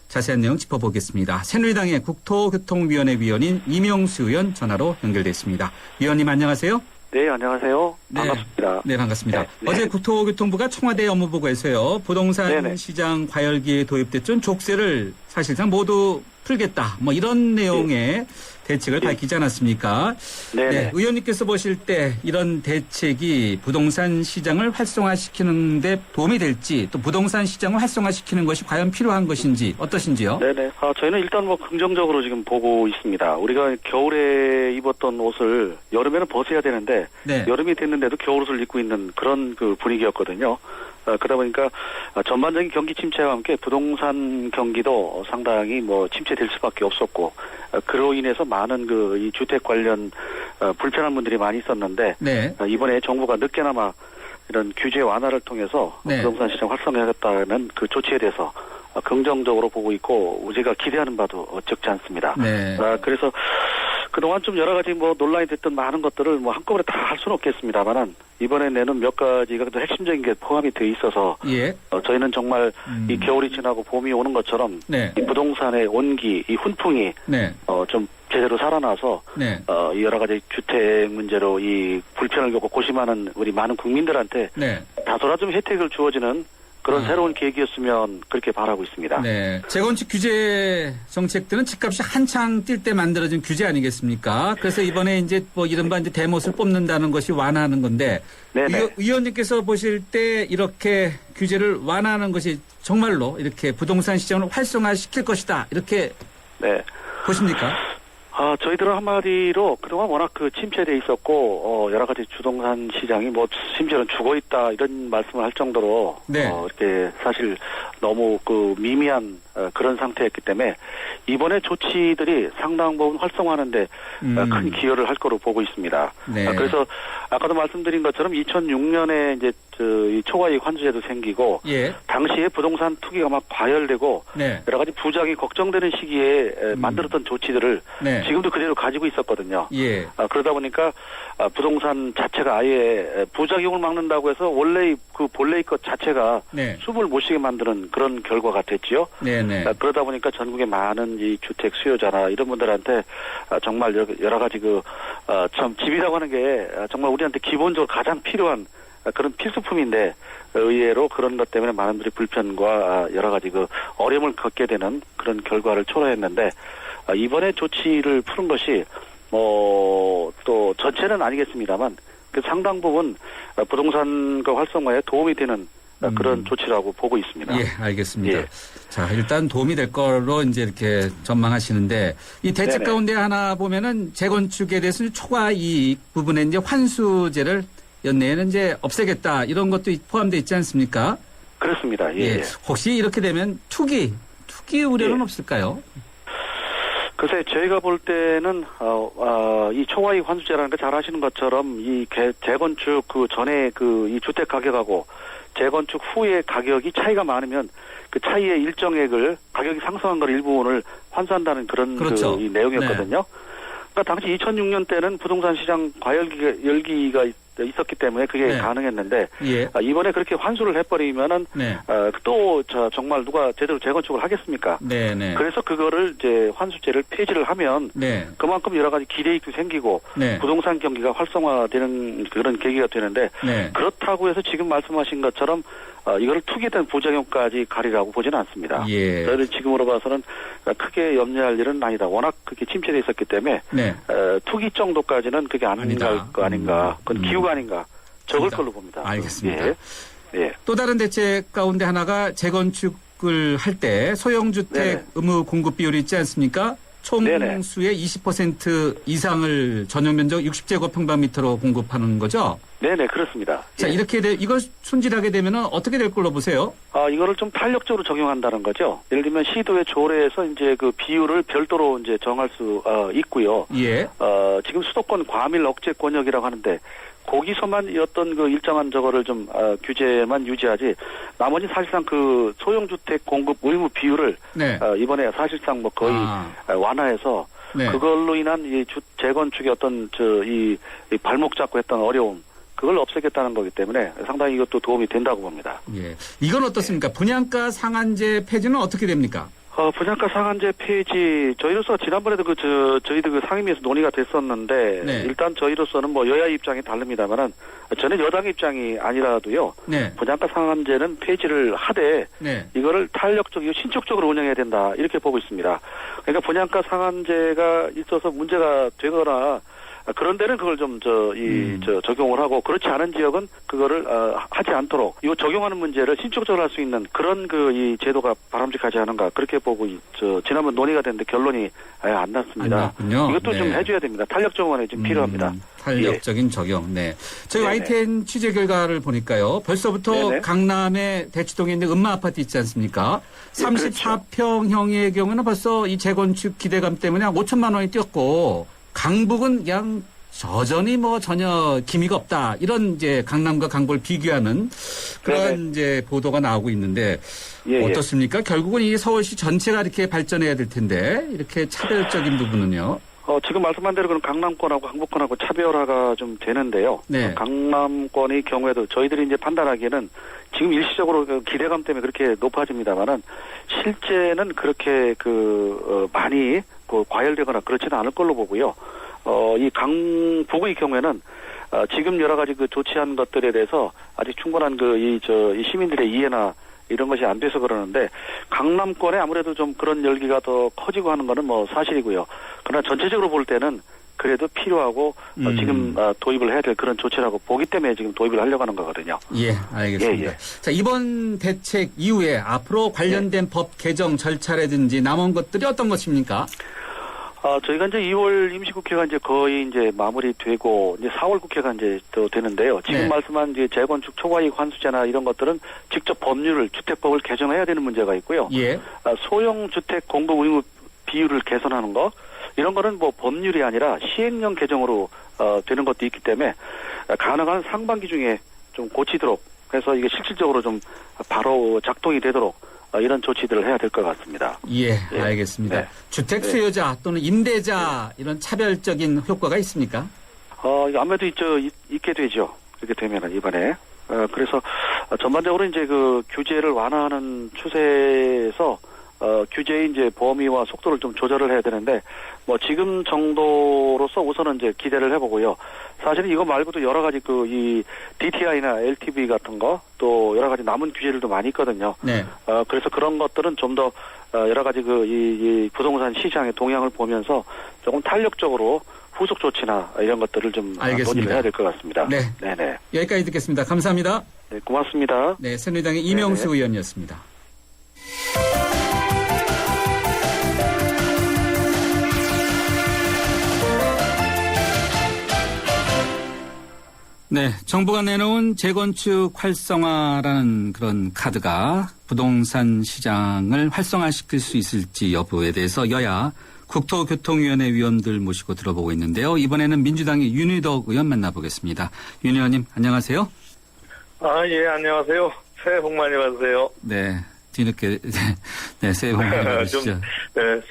자세한 내용 짚어보겠습니다. 새누리당의 국토교통위원회 위원인 이명수 의원 전화로 연결됐습니다. 위원님 안녕하세요. 네, 안녕하세요. 반갑습니다. 네, 반갑습니다. 어제 국토교통부가 청와대 업무보고에서요. 부동산 시장 과열기에 도입됐던 족쇄를 사실상 모두 풀겠다. 뭐 이런 내용의 대책을 밝히지 않았습니까? 네, 의원님께서 보실 때 이런 대책이 부동산 시장을 활성화시키는 데 도움이 될지 또 부동산 시장을 활성화시키는 것이 과연 필요한 것인지 어떠신지요? 네네. 저희는 일단 뭐 긍정적으로 지금 보고 있습니다. 우리가 겨울에 입었던 옷을 여름에는 벗어야 되는데 여름이 됐는데도 겨울옷을 입고 있는 그런 그 분위기였거든요. 그러다 보니까 전반적인 경기 침체와 함께 부동산 경기도 상당히 뭐 침체될 수밖에 없었고 그로 인해서 많은 그 이 주택 관련 불편한 분들이 많이 있었는데 이번에 정부가 늦게나마 이런 규제 완화를 통해서 부동산 시장 활성화하겠다는 그 조치에 대해서 긍정적으로 보고 있고 우리가 기대하는 바도 적지 않습니다. 그래서 그동안 좀 여러 가지 뭐 논란이 됐던 많은 것들을 뭐 한꺼번에 다 할 수는 없겠습니다만은 이번에 내는 몇 가지가 또 핵심적인 게 포함이 돼 있어서 예. 저희는 정말 이 겨울이 지나고 봄이 오는 것처럼 네. 이 부동산의 온기, 이 훈풍이 네. 좀 제대로 살아나서 네. 이 여러 가지 주택 문제로 이 불편을 겪고 고심하는 우리 많은 국민들한테 네. 다소라 좀 혜택을 주어지는 그런 새로운 계획이었으면 그렇게 바라고 있습니다. 네. 재건축 규제 정책들은 집값이 한창 뛸 때 만들어진 규제 아니겠습니까? 그래서 이번에 이제 뭐 이른바 이제 대못을 뽑는다는 것이 완화하는 건데 의원님께서 보실 때 이렇게 규제를 완화하는 것이 정말로 이렇게 부동산 시장을 활성화시킬 것이다. 이렇게 보십니까? 저희들은 한마디로 그동안 워낙 그 침체돼 있었고 여러 가지 주동산 시장이 뭐 심지어는 죽어 있다 이런 말씀을 할 정도로 이렇게 사실 너무 그 미미한 그런 상태였기 때문에 이번에 조치들이 상당 부분 활성화하는데 큰 기여를 할 거로 보고 있습니다. 네. 그래서 아까도 말씀드린 것처럼 2006년에 이제 이 초과이익 환수제도 생기고 당시에 부동산 투기가 막 과열되고 여러 가지 부작용이 걱정되는 시기에 만들었던 조치들을 지금도 그대로 가지고 있었거든요. 그러다 보니까 부동산 자체가 아예 부작용을 막는다고 해서 원래 그 본래의 것 자체가 숨을 못 쉬게 만드는 그런 결과가 됐지요. 그러다 보니까 전국의 많은 이 주택 수요자나 이런 분들한테 정말 여러 가지 참 집이라고 하는 게 정말 우리한테 기본적으로 가장 필요한 그런 필수품인데 의외로 그런 것 때문에 많은 분들이 불편과 여러 가지 어려움을 겪게 되는 그런 결과를 초래했는데 이번에 조치를 푸는 것이 또 전체는 아니겠습니다만 그 상당 부분 부동산 활성화에 도움이 되는 그런 조치라고 보고 있습니다. 예, 알겠습니다. 자, 일단 도움이 될 거로 이제 이렇게 전망하시는데 이 대책 가운데 하나 보면은 재건축에 대해서는 초과 이익 부분에 이제 환수제를 연내에는 이제 없애겠다 이런 것도 포함되어 있지 않습니까? 그렇습니다. 혹시 이렇게 되면 투기 우려는 없을까요? 글쎄, 저희가 볼 때는, 이 초과이익 환수제라는 거 잘 아시는 것처럼, 이 재건축 전에 이 주택 가격하고 재건축 후의 가격이 차이가 많으면 그 차이의 일정액을 가격이 상승한 걸 일부분을 환수한다는 그런 이 내용이었거든요. 그러니까 당시 2006년 때는 부동산 시장 과열기가 있었기 때문에 그게 가능했는데 이번에 그렇게 환수를 해버리면은 또 정말 누가 제대로 재건축을 하겠습니까? 그래서 그거를 이제 환수제를 폐지를 하면 그만큼 여러 가지 기대이익도 생기고 부동산 경기가 활성화되는 그런 계기가 되는데 그렇다고 해서 지금 말씀하신 것처럼 이걸 투기에 대한 부작용까지 가리라고 보지는 않습니다. 저희는 지금으로 봐서는 크게 염려할 일은 아니다. 워낙 그렇게 침체돼 있었기 때문에 투기 정도까지는 그게 아닌가. 그건 기후가 아닌가. 적을 걸로 봅니다. 알겠습니다. 또 다른 대책 가운데 하나가 재건축을 할 때 소형주택 의무 공급 비율이 있지 않습니까? 총수의 20% 이상을 전용 면적 60제곱평방미터로 공급하는 거죠? 네네, 그렇습니다. 자, 이렇게 이걸 순질하게 되면은 어떻게 될 걸로 보세요? 이거를 좀 탄력적으로 적용한다는 거죠. 예를 들면 시도의 조례에서 이제 그 비율을 별도로 이제 정할 수 있고요. 지금 수도권 과밀 억제 권역이라고 하는데 거기서만 어떤 그 일정한 저거를 좀 규제만 유지하지 나머지 사실상 그 소형주택 공급 의무 비율을 이번에 사실상 뭐 거의 완화해서 그걸로 인한 이 재건축의 어떤 이 발목 잡고 했던 어려움 그걸 없애겠다는 거기 때문에 상당히 이것도 도움이 된다고 봅니다. 이건 어떻습니까? 분양가 상한제 폐지는 어떻게 됩니까? 분양가 상한제 폐지 저희로서 지난번에도 저희도 상임위에서 논의가 됐었는데 일단 저희로서는 뭐 여야 입장이 다릅니다만은 저는 여당 입장이 아니라도요. 분양가 상한제는 폐지를 하되 이거를 탄력적이고 신축적으로 운영해야 된다 이렇게 보고 있습니다. 그러니까 분양가 상한제가 있어서 문제가 되거나 그런 데는 그걸 좀 적용을 하고 그렇지 않은 지역은 그거를 하지 않도록 이 적용하는 문제를 신축적으로 할 수 있는 그런 이 제도가 바람직하지 않은가 그렇게 보고 지난번 논의가 됐는데 결론이 안 났습니다. 이것도 좀 해줘야 됩니다. 탄력 적용이 좀 필요합니다. 탄력적인 적용. 저희 YTN 취재 결과를 보니까요. 벌써부터 강남의 대치동에 있는 음마 아파트 있지 않습니까? 34평형의 경우는 벌써 이 재건축 기대감 때문에 한 5천만 원이 뛰었고 강북은 그냥 여전히 뭐 전혀 기미가 없다. 이런 이제 강남과 강북을 비교하는 그런 이제 보도가 나오고 있는데 어떻습니까? 결국은 이 서울시 전체가 이렇게 발전해야 될 텐데 이렇게 차별적인 부분은요. 지금 말씀한 대로 그런 강남권하고 항복권하고 차별화가 좀 되는데요. 네. 강남권의 경우에도 저희들이 이제 판단하기에는 지금 일시적으로 그 기대감 때문에 그렇게 높아집니다만은 실제는 그렇게 많이 과열되거나 그렇지는 않을 걸로 보고요. 이 강북의 경우에는 지금 여러 가지 조치한 것들에 대해서 아직 충분한 이 시민들의 이해나 이런 것이 안 돼서 그러는데 강남권에 아무래도 좀 그런 열기가 더 커지고 하는 거는 뭐 사실이고요. 그러나 전체적으로 볼 때는 그래도 필요하고 지금 도입을 해야 될 그런 조치라고 보기 때문에 지금 도입을 하려고 하는 거거든요. 예, 알겠습니다. 예. 자, 이번 대책 이후에 앞으로 관련된 법 개정 절차라든지 남은 것들이 어떤 것입니까? 저희가 이제 2월 임시국회가 이제 거의 이제 마무리되고 이제 4월 국회가 이제 또 되는데요. 지금 말씀한 이제 재건축 초과이익 환수제나 이런 것들은 직접 법률을 주택법을 개정해야 되는 문제가 있고요. 예. 소형 주택 공급 의무 비율을 개선하는 거 이런 거는 뭐 법률이 아니라 시행령 개정으로 되는 것도 있기 때문에 가능한 상반기 중에 좀 고치도록 해서 이게 실질적으로 좀 바로 작동이 되도록 이런 조치들을 해야 될 것 같습니다. 예, 알겠습니다. 네. 주택 수요자 또는 임대자 이런 차별적인 효과가 있습니까? 아무래도 있게 되죠. 이렇게 되면은 이번에. 그래서 전반적으로 이제 규제를 완화하는 추세에서 규제의 이제 범위와 속도를 좀 조절을 해야 되는데 뭐 지금 정도로서 우선은 이제 기대를 해보고요. 사실은 이거 말고도 여러 가지 이 DTI나 LTV 같은 거 또 여러 가지 남은 규제들도 많이 있거든요. 네. 그래서 그런 것들은 좀 더 여러 가지 이 부동산 시장의 동향을 보면서 조금 탄력적으로 후속 조치나 이런 것들을 좀 논의를 해야 될 것 같습니다. 네. 네네. 여기까지 듣겠습니다. 감사합니다. 네, 고맙습니다. 네, 새누리당의 이명수 의원이었습니다. 네, 정부가 내놓은 재건축 활성화라는 그런 카드가 부동산 시장을 활성화시킬 수 있을지 여부에 대해서 여야 국토교통위원회 위원들 모시고 들어보고 있는데요. 이번에는 민주당의 윤희덕 의원 만나보겠습니다. 윤 의원님, 안녕하세요. 예, 안녕하세요. 새해 복 많이 받으세요. 네, 뒤늦게, 네, 새해 복 많이 받으시죠.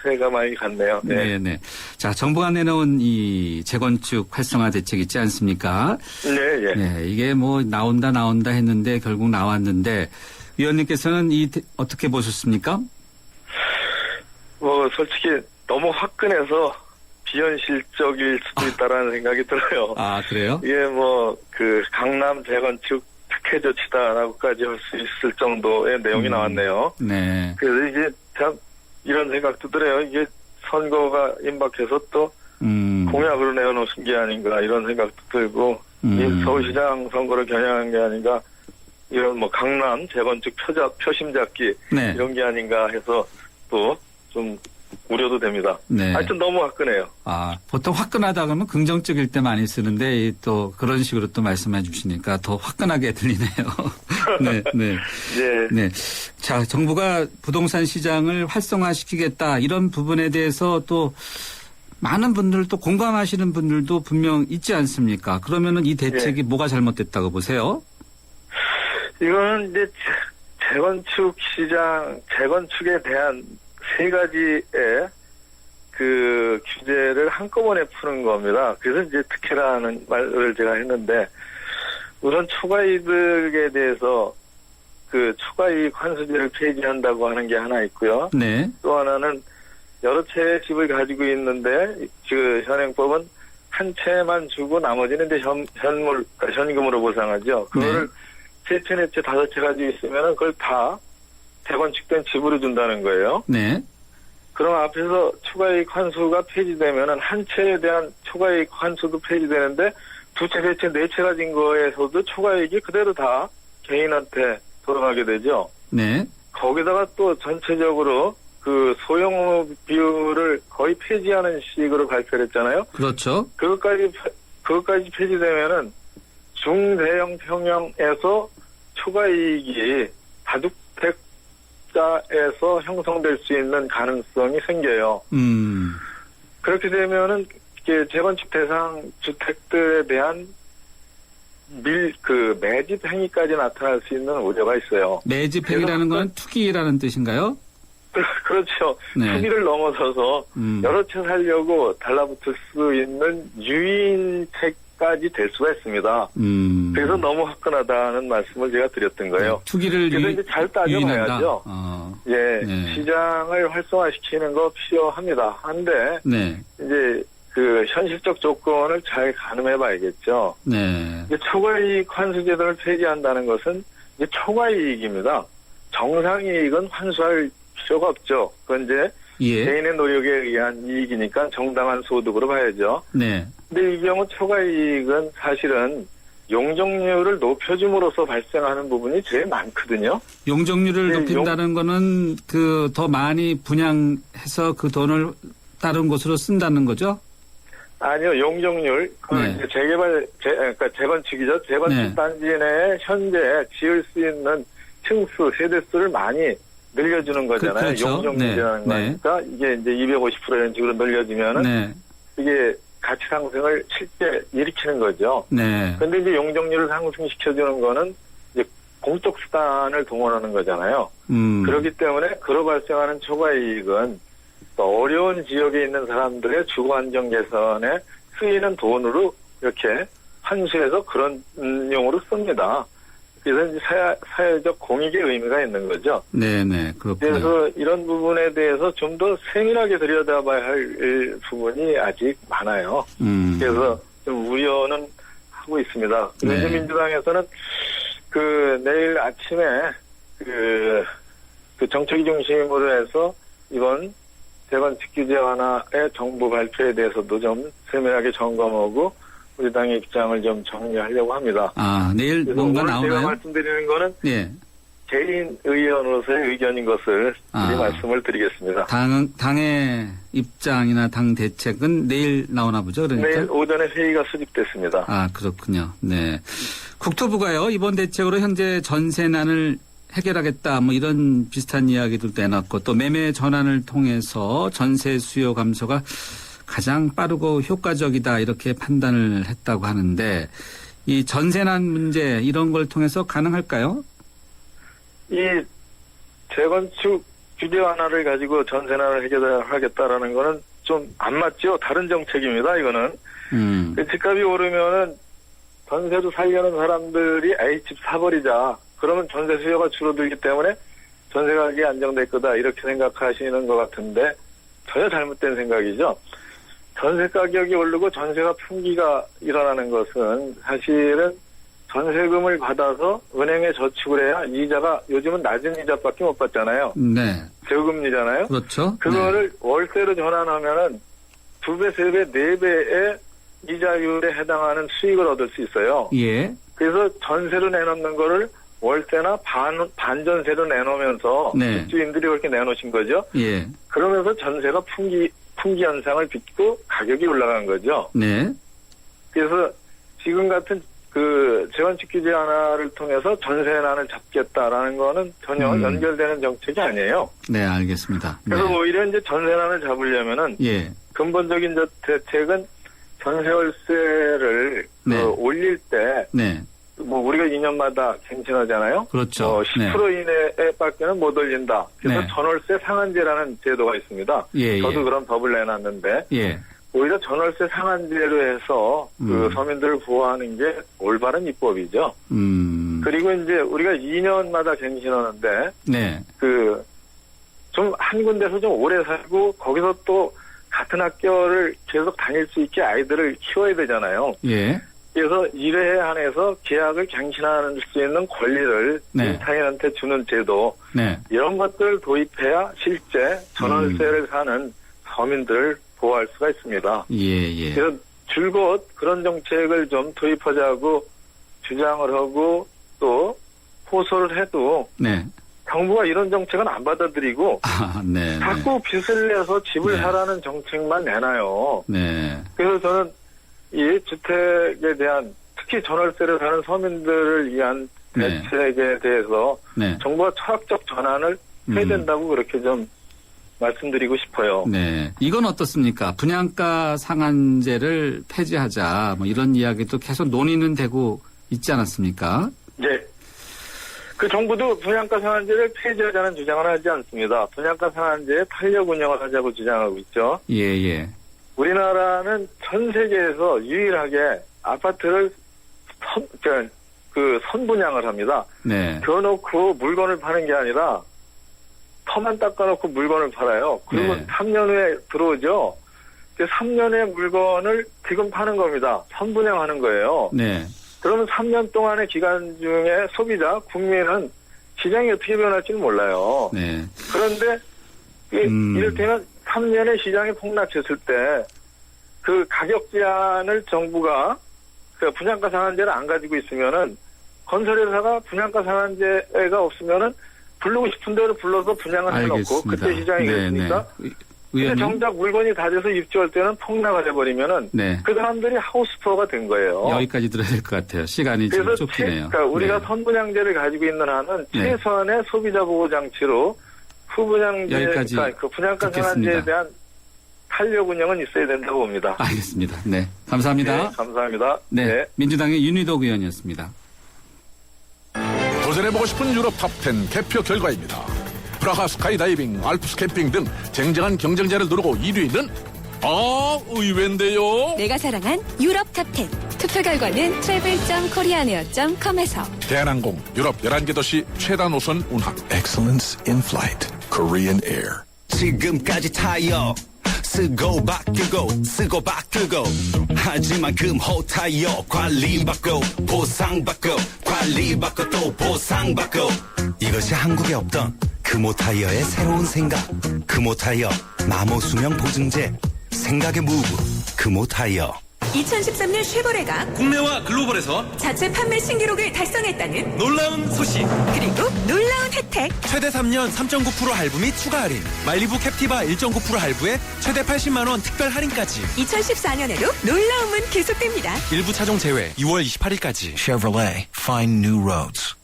새해가 많이 갔네요. 네. 자, 정부가 내놓은 이 재건축 활성화 대책 있지 않습니까? 네. 이게 뭐 나온다 했는데 결국 나왔는데 위원님께서는 어떻게 보셨습니까? 솔직히 너무 화끈해서 비현실적일 수도 있다라는 생각이 들어요. 아, 그래요? 이게 강남 재건축 특혜 조치다라고까지 할 수 있을 정도의 내용이 나왔네요. 네. 그래서 이게 참 이런 생각도 들어요. 이게 선거가 임박해서 또 공약으로 내어놓은 게 아닌가 이런 생각도 들고 이 서울시장 선거를 겨냥한 게 아닌가 이런 강남 재건축 표심 잡기 이런 게 아닌가 해서 또 좀 우려도 됩니다. 네. 하여튼 너무 화끈해요. 보통 화끈하다 그러면 긍정적일 때 많이 쓰는데 또 그런 식으로 또 말씀해 주시니까 더 화끈하게 들리네요. 네. 자, 정부가 부동산 시장을 활성화시키겠다 이런 부분에 대해서 또 많은 분들 또 공감하시는 분들도 분명 있지 않습니까? 그러면은 이 대책이 뭐가 잘못됐다고 보세요? 이거는 이제 재건축 시장, 재건축에 대한 세 가지의 규제를 한꺼번에 푸는 겁니다. 그래서 이제 특혜라는 말을 제가 했는데, 우선 초과이득에 대해서 초과이익 환수제를 폐지한다고 하는 게 하나 있고요. 네. 또 하나는 여러 채의 집을 가지고 있는데, 현행법은 한 채만 주고 나머지는 이제 현금으로 보상하죠. 그거를 세 채, 네 채, 다섯 채 가지고 있으면 그걸 다 재건축된 집으로 준다는 거예요. 네. 그럼 앞에서 초과이익 환수가 폐지되면은 한 채에 대한 초과이익 환수도 폐지되는데 두 채, 세 채, 네 채 가진 거에서도 초과이익이 그대로 다 개인한테 돌아가게 되죠. 네. 거기다가 또 전체적으로 소형 비율을 거의 폐지하는 식으로 발표를 했잖아요. 그렇죠. 그것까지 폐지되면은 중대형 평형에서 초과이익이 다주택자에서 형성될 수 있는 가능성이 생겨요. 그렇게 되면은 재건축 대상 주택들에 대한 매집 행위까지 나타날 수 있는 우려가 있어요. 매집 행위라는 건 투기라는 뜻인가요? 그렇죠. 네. 투기를 넘어서서 여러 채 살려고 달라붙을 수 있는 유인책까지 될 수가 있습니다. 그래서 너무 화끈하다는 말씀을 제가 드렸던 거예요. 투기를 그래서 이제 잘 따져봐야죠. 예, 네. 시장을 활성화시키는 거 필요합니다. 한데 네. 이제 그 현실적 조건을 잘 가늠해봐야겠죠. 네. 이제 초과이익 환수제도를 폐지한다는 것은 이제 초과이익입니다. 정상이익은 환수할 필요가 없죠. 그건 이제 예. 개인의 노력에 의한 이익이니까 정당한 소득으로 봐야죠. 네. 근데 이 경우 초과이익은 사실은 용적률을 높여줌으로써 발생하는 부분이 제일 많거든요. 용적률을 네, 높인다는 거는 그 더 많이 분양해서 그 돈을 다른 곳으로 쓴다는 거죠? 아니요, 용적률. 네. 이제 그러니까 재건축이죠. 재건축 네. 단지 내에 현재 지을 수 있는 층수, 세대수를 많이 늘려주는 거잖아요. 그렇죠. 용적률이라는 네. 거니까 이게 이제 250% 이런 식으로 늘려주면은 네. 이게 가치 상승을 실제 일으키는 거죠. 네. 근데 이제 용적률을 상승시켜주는 거는 이제 공적 수단을 동원하는 거잖아요. 그렇기 때문에 그로 발생하는 초과이익은 또 어려운 지역에 있는 사람들의 주거 환경 개선에 쓰이는 돈으로 이렇게 환수해서 그런 용으로 씁니다. 그래서 이제 사회적 공익의 의미가 있는 거죠. 네네, 그렇군요. 그래서 이런 부분에 대해서 좀 더 세밀하게 들여다봐야 할 부분이 아직 많아요. 그래서 좀 우려는 하고 있습니다. 그리고 네. 이제 민주당에서는 그 내일 아침에 그 정책위 중심으로 해서 이번 재건축 규제 완화의 정부 발표에 대해서도 좀 세밀하게 점검하고 우리 당의 입장을 좀 정리하려고 합니다. 아, 내일 뭔가 오늘 나오나요? 제가 말씀드리는 거는 예. 개인 의원으로서의 의견인 것을 미리 말씀을 드리겠습니다. 당의 입장이나 당 대책은 내일 나오나 보죠, 그러니까? 내일 오전에 회의가 수집됐습니다. 아, 그렇군요. 네. 국토부가요, 이번 대책으로 현재 전세난을 해결하겠다, 뭐 이런 비슷한 이야기들도 내놨고, 또 매매 전환을 통해서 전세 수요 감소가 가장 빠르고 효과적이다, 이렇게 판단을 했다고 하는데, 이 전세난 문제, 이런 걸 통해서 가능할까요? 이 재건축 규제 완화를 가지고 전세난을 해결하겠다라는 거는 좀 안 맞죠. 다른 정책입니다. 이거는. 집값이 오르면은 전세도 살려는 사람들이 집 사버리자. 그러면 전세 수요가 줄어들기 때문에 전세 가격이 안정될 거다. 이렇게 생각하시는 것 같은데 전혀 잘못된 생각이죠. 전세 가격이 오르고 전세가 풍기가 일어나는 것은 사실은 전세금을 받아서 은행에 저축을 해야 이자가 요즘은 낮은 이자밖에 못 받잖아요. 네. 저금리잖아요. 그렇죠. 그거를 네. 월세로 전환하면은 2배, 3배, 4배의 이자율에 해당하는 수익을 얻을 수 있어요. 예. 그래서 전세로 내놓는 거를 월세나 반전세로 내놓으면서 네. 집주인들이 그렇게 내놓으신 거죠. 예. 그러면서 전세가 풍기 현상을 빚고 가격이 올라간 거죠. 네. 그래서 지금 같은 그 재건축 규제 완화를 통해서 전세난을 잡겠다라는 거는 전혀 연결되는 정책이 아니에요. 네, 알겠습니다. 그래서 네. 오히려 이제 전세난을 잡으려면은 예. 근본적인 대책은 전세월세를 네. 올릴 때 네. 뭐 우리가 2년마다 갱신하잖아요. 그렇죠. 10% 이내에밖에는 못 올린다. 그래서 네. 전월세 상한제라는 제도가 있습니다. 예, 저도 예. 그런 법을 내놨는데 예. 오히려 전월세 상한제로 해서 그 서민들을 보호하는 게 올바른 입법이죠. 그리고 이제 우리가 2년마다 갱신하는데 네. 그 좀 한 군데서 좀 오래 살고 거기서 또 같은 학교를 계속 다닐 수 있게 아이들을 키워야 되잖아요. 예. 그래서 1회에 한해서 계약을 갱신할 수 있는 권리를 네. 임차인한테 주는 제도 네. 이런 것들을 도입해야 실제 전월세를 사는 서민들을 보호할 수가 있습니다. 예, 예. 그래서 줄곧 그런 정책을 좀 도입하자고 주장을 하고 또 호소를 해도 네. 정부가 이런 정책은 안 받아들이고 네. 자꾸 빚을 내서 집을 네. 사라는 정책만 내놔요. 네. 그래서 저는 이 주택에 대한 특히 전월세를 사는 서민들을 위한 네. 대책에 대해서 네. 정부가 철학적 전환을 해야 된다고 그렇게 좀 말씀드리고 싶어요. 네. 이건 어떻습니까? 분양가 상한제를 폐지하자. 뭐 이런 이야기도 계속 논의는 되고 있지 않았습니까? 네. 그 정부도 분양가 상한제를 폐지하자는 주장을 하지 않습니다. 분양가 상한제에 탄력 운영을 하자고 주장하고 있죠. 예. 우리나라는 전 세계에서 유일하게 아파트를 선분양을 합니다. 네. 그어놓고 물건을 파는 게 아니라 터만 닦아놓고 물건을 팔아요. 그리고 네. 3년 후에 들어오죠. 그 3년의 물건을 지금 파는 겁니다. 선분양하는 거예요. 네. 그러면 3년 동안의 기간 중에 소비자, 국민은 시장이 어떻게 변할지는 몰라요. 네. 그런데 이를테면 3년의 시장이 폭락했을 때 그 가격 제한을 정부가 그 분양가 상한제를 안 가지고 있으면은 건설회사가 분양가 상한제가 없으면은 부르고 싶은 대로 불러서 분양을 해놓고 그때 시장이 그랬으니까 근데 정작 물건이 다 돼서 입주할 때는 폭락을 해버리면은 네. 그 사람들이 하우스푸어가 된 거예요. 여기까지 들어야 될 것 같아요. 시간이 좀 좁히네요. 그러니까 우리가 선분양제를 가지고 있는 한은 최소한의 소비자 보호 장치로 후분양제, 그러니까 그 분양가 상한제에 대한 탄력 운영은 있어야 된다고 봅니다. 알겠습니다. 네, 감사합니다. 네, 감사합니다. 네, 민주당의 윤희덕 의원이었습니다. 도전해보고 싶은 유럽 탑10 개표 결과입니다. 프라하 스카이다이빙, 알프스 캠핑 등 쟁쟁한 경쟁자를 누르고 1위는 의외인데요. 내가 사랑한 유럽 탑10. 투표 결과는 travel.koreanair.com에서 대한항공 유럽 11개 도시 최다 노선 운항. Excellence in flight. Korean Air. 지금까지 타이어 쓰고 바꾸고 쓰고 바꾸고 하지만 금호 타이어 관리받고 보상받고 관리받고 또 보상받고 이것이 한국에 없던 금호 타이어의 새로운 생각. 금호 타이어 마모 수명 보증제 생각의 무브 금호 타이어. 2013년 쉐보레가 국내와 글로벌에서 자체 판매 신기록을 달성했다는 놀라운 소식. 그리고 놀라운 혜택. 최대 3년 3.9% 할부 및 추가 할인. 마일리부 캡티바 1.9% 할부에 최대 80만 원 특별 할인까지. 2014년에도 놀라움은 계속됩니다. 일부 차종 제외 2월 28일까지. Chevrolet. Find new roads.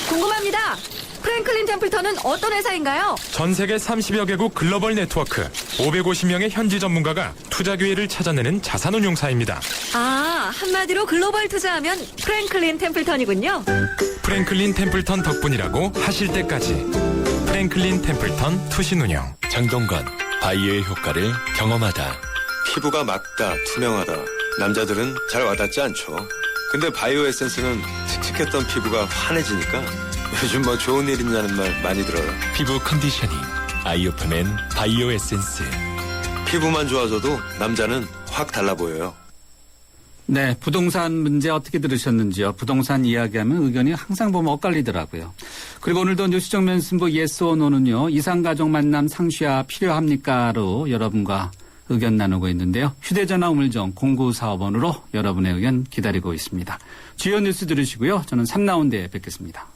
궁금합니다. 프랭클린 템플턴은 어떤 회사인가요? 전 세계 30여 개국 글로벌 네트워크 550명의 현지 전문가가 투자 기회를 찾아내는 자산운용사입니다. 아, 한마디로 글로벌 투자하면 프랭클린 템플턴이군요. 프랭클린 템플턴 덕분이라고 하실 때까지. 프랭클린 템플턴 투신운용. 장동건, 바이오의 효과를 경험하다. 피부가 맑다, 투명하다. 남자들은 잘 와닿지 않죠. 근데 바이오 에센스는 칙칙했던 피부가 환해지니까 요즘 뭐 좋은 일 있냐는 말 많이 들어요. 피부 컨디셔닝, 아이오프맨 바이오 에센스. 피부만 좋아져도 남자는 확 달라 보여요. 네, 부동산 문제 어떻게 들으셨는지요? 부동산 이야기하면 의견이 항상 보면 엇갈리더라고요. 그리고 오늘도 뉴스정면 승부 예스 오 노는요. 이상가족 만남 상시화 필요합니까?로 여러분과 의견 나누고 있는데요. 휴대전화 우물정 0945번으로 여러분의 의견 기다리고 있습니다. 주요 뉴스 들으시고요. 저는 3라운드에 뵙겠습니다.